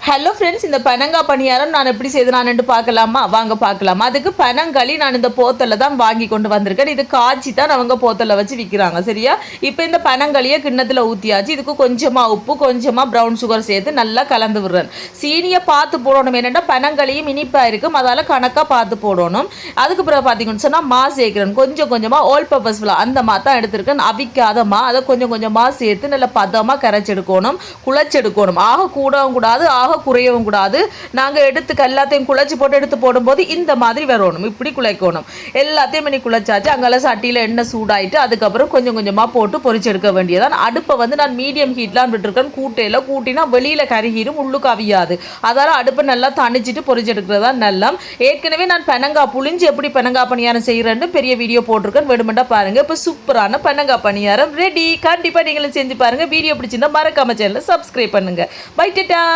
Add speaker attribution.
Speaker 1: Hello friends, இந்த பனங்காய் பணியாரம் நான் எப்படி செய்து பார்க்கலாமா? வாங்க பார்க்கலாம். அதுக்கு பனங்களி நான் இந்த போத்தலில் தான் வாங்கி கொண்டு வந்திருக்கேன். இது காய்ச்சி தான் அவங்க போத்தலில் வச்சு விற்கிறாங்க. சரியா? இப்போ இந்த பனங்களியை கிண்ணத்தில் ஊற்றியாச்சு. இதுக்கு கொஞ்சமாக உப்பு, கொஞ்சமாக ப்ரௌன் சுகர் சேர்த்து நல்லா கலந்து விடுறேன். சீனியை பார்த்து போடணும். என்னென்னா பனங்களியும் இனிப்பாக இருக்கும், அதால் கணக்காக பார்த்து போடணும். அதுக்கு பிறகு பார்த்தீங்கன்னு சொன்னால் மா சேர்க்குறேன். கொஞ்சம் கொஞ்சமாக ஆல் பர்பஸ் ஃப்ளோர் அந்த மாதிரி தான் எடுத்துருக்கேன். அவிக்காத மா அதை கொஞ்சம் கொஞ்சமாக சேர்த்து நல்லா பதமாக கரைச்செடுக்கணும், குழச்செடுக்கணும். ஆக கூடவும் கூடாது, ஆக குறையவும் கூடாது. நாங்கள் எடுத்து எல்லாத்தையும் குழச்சி போட்டு எடுத்து போடும்போது இந்த மாதிரி வரணும். இப்படி குழைக்கணும். எல்லாத்தையும் பண்ணி குழைச்சாச்சு. அங்கெல்லாம் சட்டியில் எண்ணெய் சூடாயிட்டு அதுக்கப்புறம் கொஞ்சம் கொஞ்சமாக போட்டு பொரிச்செடுக்க வேண்டியதான். அடுப்பை வந்து நான் மீடியம் ஹீட்லாம் விட்டுருக்கேன். கூட்டையில் கூட்டினா வெளியில் கருகிரும், உள்ளுக்கு அவியாது. அதால் அடுப்பை நல்லா தணிச்சிட்டு பொரிச்செடுக்கிறதா நல்லா. ஏற்கனவே நான் பனங்காய் புளிஞ்சு எப்படி பனங்காய் பணியாரம் செய்கிறேன்னு பெரிய வீடியோ போட்டிருக்கேன். வேணுமெண்டா பாருங்கள். இப்போ சூப்பரான பனங்காய் பணியாரம் ரெடி. கண்டிப்பாக நீங்களும் செஞ்சு பாருங்கள். வீடியோ பிடிச்சிருந்தா மறக்காம சேனலை சப்ஸ்கிரைப் பண்ணுங்கள். பை டாடா.